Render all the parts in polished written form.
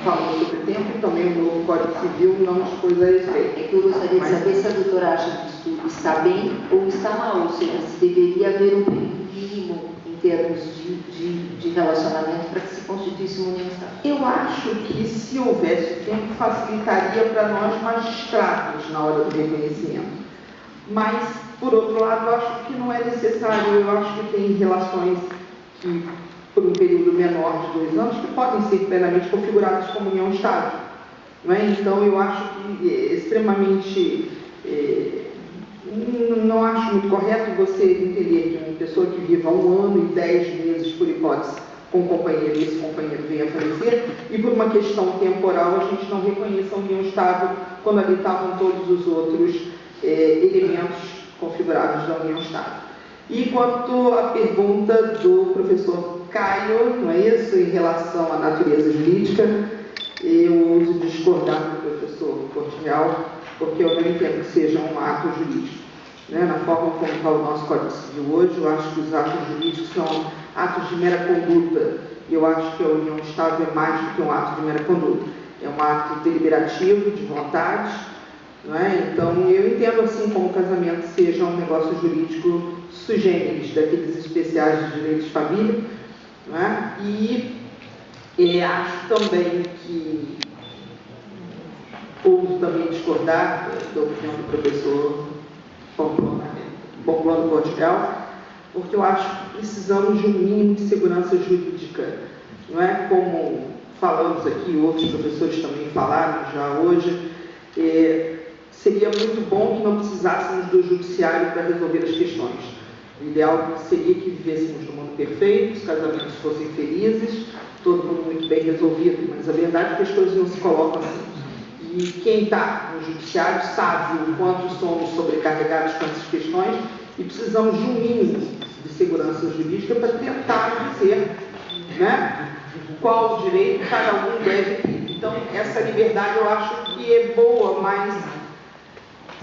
falou sobre o tempo e também o novo Código Civil não expôs a respeito. É que eu gostaria de saber se a doutora acha que o estudo está bem ou está mal, ou seja, se deveria haver um período mínimo em termos de relacionamento para que se constituísse uma união estável. Eu acho que se houvesse tempo facilitaria para nós magistrados na hora do reconhecimento. Mas, por outro lado, eu acho que não é necessário. Eu acho que tem relações que, por um período menor de 2 anos, que podem ser plenamente configuradas como união estável. Não é? Então, eu acho que é extremamente... não acho muito correto você entender que uma pessoa que viva 1 ano e 10 meses, por hipótese, com um companheiro, e esse companheiro venha a falecer, e por uma questão temporal a gente não reconheça a união estável quando ali estavam todos os outros elementos configuráveis da união estável. E quanto à pergunta do professor Caio, não é isso, em relação à natureza jurídica, eu uso discordar do professor Portugal, porque eu não entendo que seja um ato jurídico. Né? Na forma como está o nosso Código Civil hoje, eu acho que os atos jurídicos são atos de mera conduta, e eu acho que a união estável é mais do que um ato de mera conduta. É um ato deliberativo, de vontade, não é? Então, eu entendo assim como o casamento seja um negócio jurídico sui generis, daqueles especiais de direito de família, não é? E acho também que ouso também discordar da opinião do professor Pamplona Portugal, porque eu acho que precisamos de um mínimo de segurança jurídica, não é? Como falamos aqui, outros professores também falaram já hoje, seria muito bom que não precisássemos do judiciário para resolver as questões. O ideal seria que vivêssemos num mundo perfeito, os casamentos fossem felizes, todo mundo muito bem resolvido, mas a verdade é que as coisas não se colocam assim. E quem está no judiciário sabe o quanto somos sobrecarregados com essas questões e precisamos de um mínimo de segurança jurídica para tentar dizer, né, qual direito cada um deve ter. Então, essa liberdade eu acho que é boa, mas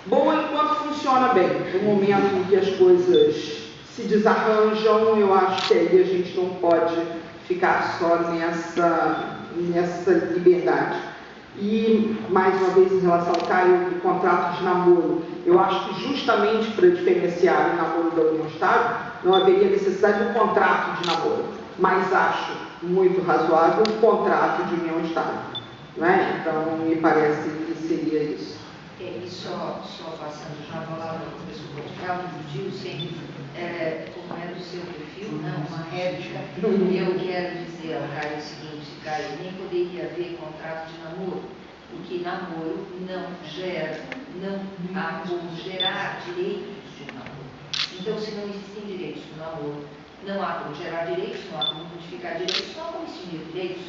boa enquanto funciona bem. No momento em que as coisas se desarranjam, eu acho que aí a gente não pode ficar só nessa liberdade. E, mais uma vez, em relação ao Caio, do contrato de namoro, eu acho que justamente para diferenciar o namoro da união estável, não haveria necessidade de um contrato de namoro, mas acho muito razoável um contrato de união estável. Não é? Então, me parece que seria isso. E só passando já a palavra para o professor Portugal, que pediu sempre, como é do seu perfil, não, uma réplica, eu quero dizer ao Caio o seguinte: Caio, nem poderia haver contrato de namoro, porque namoro não há como gerar direitos de namoro. Então, se não existem direitos no namoro, não há como gerar direitos, não há como modificar direitos, não há como extinguir direitos.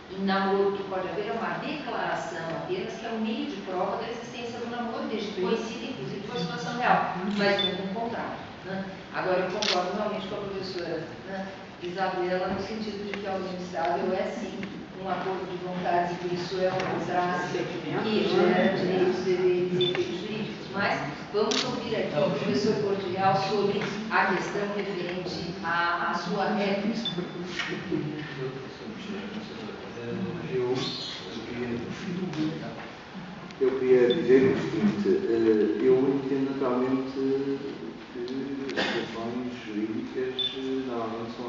Em namoro, o que pode haver é uma declaração apenas, que é um meio de prova da existência do namoro, desde que coincida, inclusive, com a situação real, mas não com um contrato. Né? Agora, eu concordo realmente com a professora, né, Isabela, no sentido de que a união estável é, sim, um acordo de vontades, e por isso é um contrato que gera direitos, deveres e efeitos jurídicos. Mas vamos ouvir aqui o professor Portugal sobre a questão referente à sua réplica. Eu queria dizer o seguinte: eu entendo naturalmente que as questões jurídicas normalmente são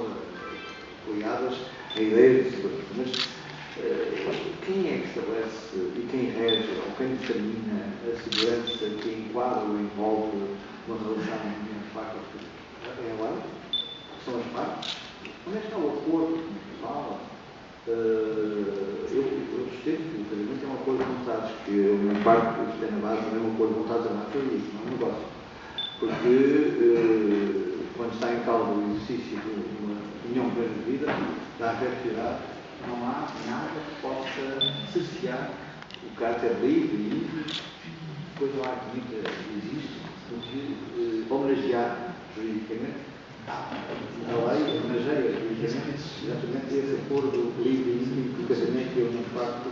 apoiadas em ideias de segurança, mas quem é que estabelece e quem rege ou quem determina a segurança que enquadra ou envolve uma relação entre as partes? É a lei? São as partes? Onde é que está o acordo que fala? Eu percebo que o casamento é um acordo de vontades, que uma parte que tem na base também é um acordo de vontades a mais isso, não é um negócio. Porque quando está em causa o exercício de uma união plena de vida, da afetividade, não há nada que possa cercear o caráter livre e íntegro, coisa lá que existe, porque homenagear juridicamente a lei homenageia exatamente esse acordo livre e íntimo que o casamento é um facto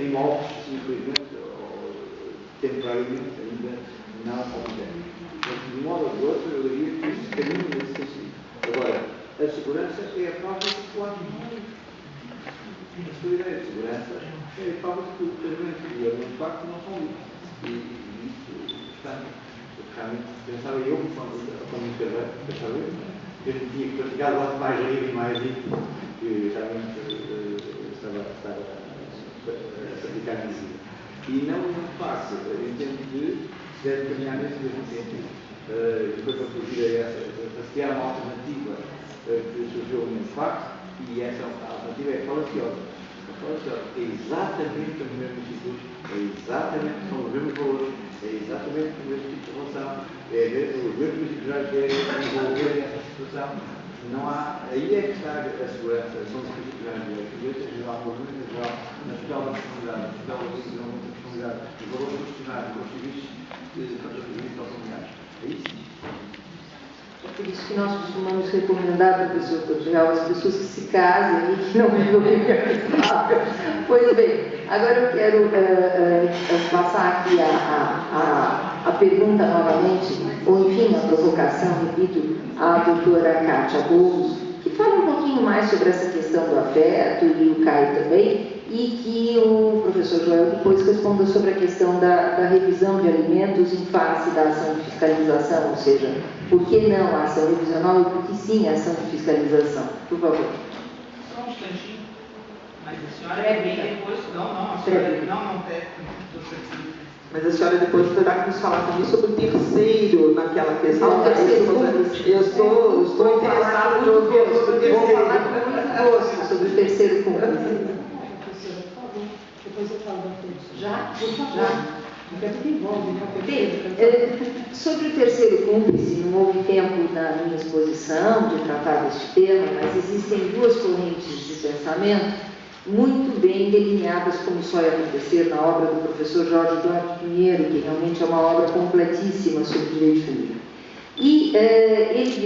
em moldes, simplesmente, ou temporariamente, ainda não acontece. Mas, de um modo ou de outro, eu diria que isso caminha nesse sentido. Agora, a segurança é a prova de que o ato sua ideia de segurança é prova de tudo, e alguns factos não são livres. E isso, portanto, realmente pensava eu, quando me escrever, pensava eu, que eu tinha que praticar o mais livre e mais íntimo que realmente estava a praticar na vida. E não é muito fácil, eu entendo que se deve caminhar nesse mesmo sentido. Depois para fugir a essa, se há uma alternativa que surgiu no facto, e essa alternativa é falaciosa. É exatamente o mesmo instituto, é exatamente, são os mesmos valores, é exatamente o mesmo tipo de relação, é os mesmos princípios que envolverem essa situação. Não há, aí é que está a segurança, são os princípios gerais, em geral, o movimento geral, na tutela da personalidade, na tutela da personalidade, os valores constitucionais, os civis, os familiares. É isso. É por isso que nós costumamos recomendar, professor Torreal, as pessoas que se casem e que não resolvem. Pois bem, agora eu quero passar aqui a pergunta novamente, ou enfim, a provocação, repito, à doutora Kátia Boulos, que fala um pouquinho mais sobre essa questão do afeto, e o Caio também, e que o professor Joel depois responda sobre a questão da revisão de alimentos em face da ação de fiscalização, ou seja, por que não a ação revisional e por que sim a ação de fiscalização? Por favor. Só um instantinho. Mas a senhora vem depois. Não, a senhora não Mas a senhora depois terá que nos falar também sobre o terceiro naquela questão. Eu estou interessado no terceiro. Vou falar com muito gosto sobre o terceiro ponto. Professora, por favor, depois eu falo da frente. Já? Por favor. Já. Porque é tudo envolve, Sobre o terceiro cúmplice, não houve tempo na minha exposição de tratar deste tema, mas existem duas correntes de pensamento muito bem delineadas, como só ia acontecer na obra do professor Jorge Duarte Pinheiro, que realmente é uma obra completíssima sobre direito público. E ele diz